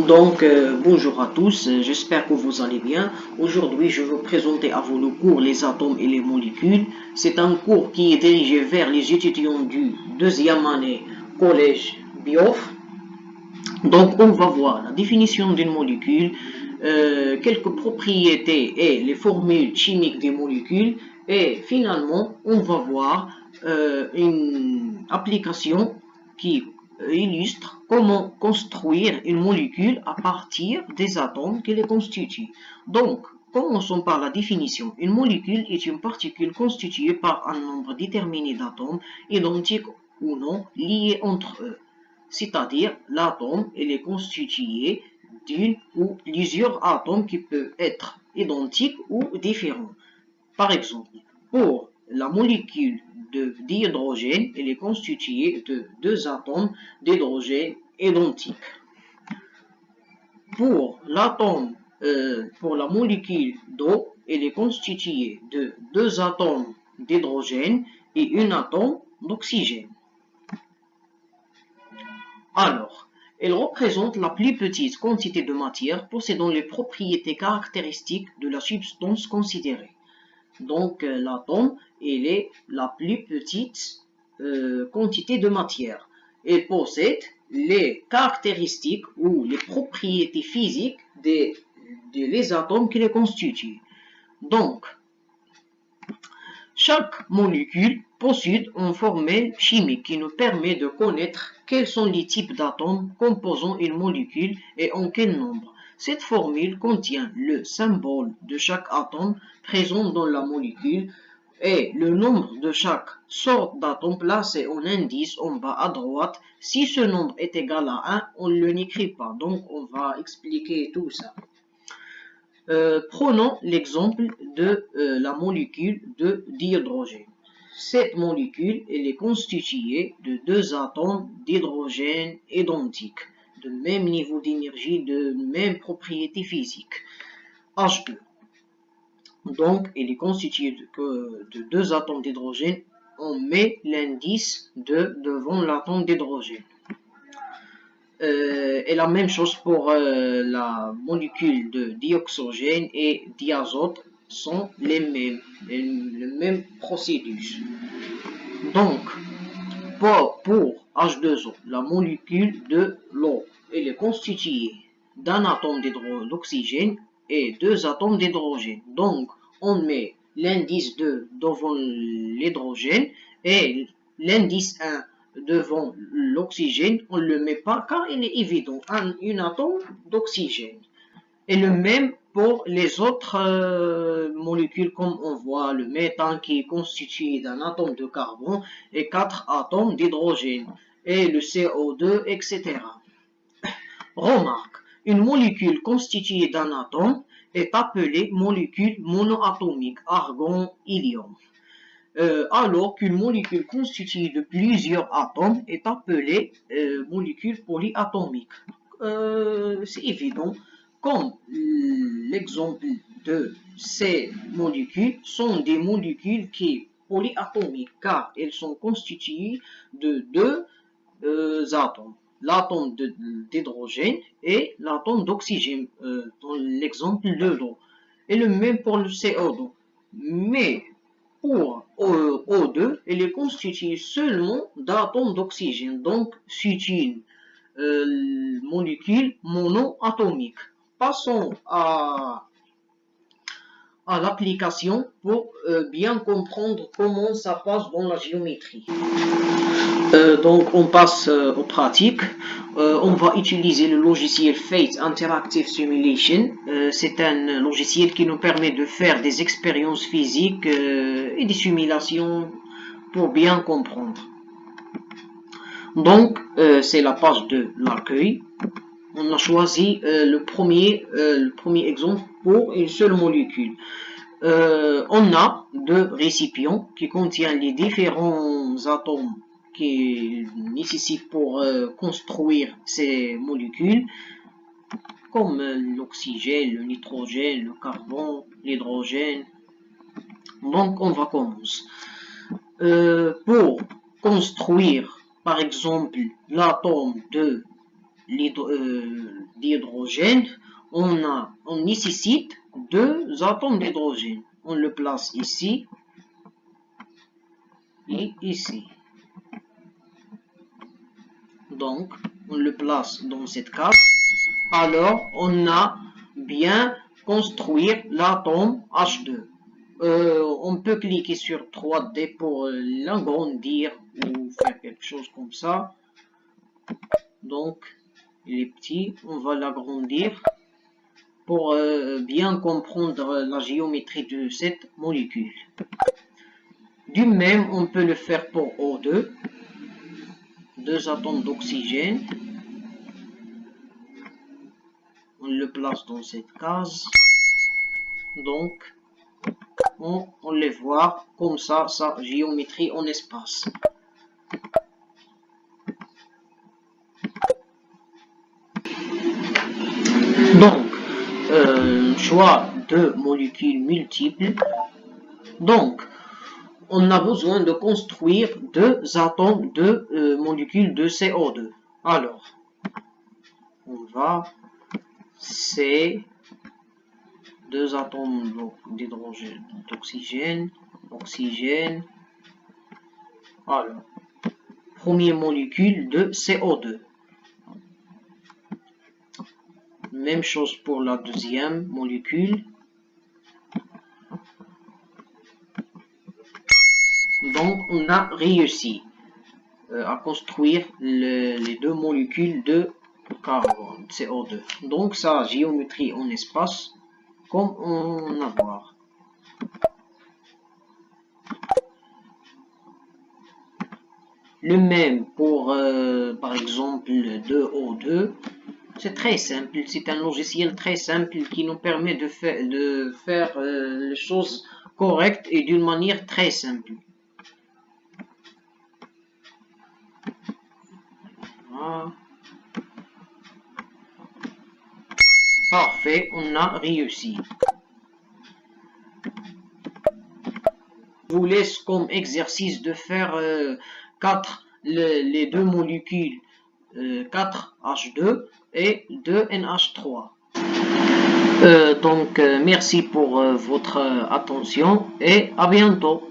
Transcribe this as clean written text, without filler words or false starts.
Bonjour à tous, j'espère que vous allez bien. Aujourd'hui, je vais vous présenter à vous le cours Les atomes et les molécules. C'est un cours qui est dirigé vers les étudiants du deuxième année collège BIOF. Donc, on va voir la définition d'une molécule, quelques propriétés et les formules chimiques des molécules. Et finalement, on va voir une application qui illustre comment construire une molécule à partir des atomes qui les constituent. Donc, commençons par la définition. Une molécule est une particule constituée par un nombre déterminé d'atomes, identiques ou non, liés entre eux. C'est-à-dire, l'atome est constitué d'une ou plusieurs atomes qui peuvent être identiques ou différents. Par exemple, pour la molécule de dihydrogène, elle est constituée de deux atomes d'hydrogène identiques. Pour la molécule d'eau, elle est constituée de deux atomes d'hydrogène et un atome d'oxygène. Alors, elle représente la plus petite quantité de matière possédant les propriétés caractéristiques de la substance considérée. Donc, l'atome, il est la plus petite quantité de matière. Il possède les caractéristiques ou les propriétés physiques des atomes qui les constituent. Donc, chaque molécule possède une formule chimique qui nous permet de connaître quels sont les types d'atomes composant une molécule et en quel nombre. Cette formule contient le symbole de chaque atome présent dans la molécule et le nombre de chaque sorte d'atome placé en indice en bas à droite. Si ce nombre est égal à 1, on ne l'écrit pas. Donc, on va expliquer tout ça. Prenons l'exemple de la molécule de dihydrogène. Cette molécule elle est constituée de deux atomes d'hydrogène identiques, de même niveau d'énergie, de même propriété physique, H2. Donc, elle est constituée de deux atomes d'hydrogène. On met l'indice devant l'atome d'hydrogène. Et la même chose pour la molécule de dioxygène et diazote sont les mêmes procédures. Donc, pour H2O, la molécule de l'eau, elle est constituée d'un atome d'oxygène et deux atomes d'hydrogène. Donc, on met l'indice 2 devant l'hydrogène et l'indice 1 devant l'oxygène, on ne le met pas car il est évident, un atome d'oxygène. Et le même pour les autres molécules, comme on voit le méthane qui est constitué d'un atome de carbone et 4 atomes d'hydrogène, et le CO2, etc. Remarque, une molécule constituée d'un atome est appelée molécule monoatomique, argon-hélium. Alors qu'une molécule constituée de plusieurs atomes est appelée molécule polyatomique. C'est évident, comme l'exemple de ces molécules sont des molécules qui polyatomiques car elles sont constituées de deux atomes, l'atome d'hydrogène et l'atome d'oxygène dans l'exemple de l'eau. Et le même pour le CO2. Mais pour O2, elle est constituée seulement d'atomes d'oxygène. Donc, c'est une molécule monoatomique. Passons à l'application pour bien comprendre comment ça passe dans la géométrie. Donc, on passe aux pratiques. On va utiliser le logiciel Fate Interactive Simulation. C'est un logiciel qui nous permet de faire des expériences physiques et des simulations pour bien comprendre. Donc, c'est la page de l'accueil. On a choisi le premier exemple pour une seule molécule. On a deux récipients qui contiennent les différents atomes qui nécessitent pour construire ces molécules, comme l'oxygène, le nitrogène, le carbone, l'hydrogène. Donc, on va commencer. Pour construire, par exemple, l'atome de d'hydrogène, on nécessite 2 atomes d'hydrogène. On le place ici et ici. Donc, on le place dans cette case. Alors, on a bien construit l'atome H2. On peut cliquer sur 3D pour l'agrandir ou faire quelque chose comme ça. Donc, il est petit, on va l'agrandir pour bien comprendre la géométrie de cette molécule. Du même, on peut le faire pour O2, 2 atomes d'oxygène. On le place dans cette case. Donc, on les voit comme ça, sa géométrie en espace. Donc, choix de molécules multiples. Donc, on a besoin de construire 2 atomes de molécules de CO2. Alors, on va C, 2 atomes d'hydrogène, d'oxygène, oxygène. Alors, première molécule de CO2. Même chose pour la deuxième molécule. Donc, on a réussi à construire les 2 molécules de carbone, CO2. Donc, sa géométrie en espace, comme on a voir. Le même pour, par exemple, 2O2. C'est très simple, c'est un logiciel très simple qui nous permet de faire les choses correctes et d'une manière très simple. Voilà. Parfait, on a réussi. Je vous laisse comme exercice de faire les 2 molécules 4H2 et 2NH3. Donc, merci pour votre attention et à bientôt.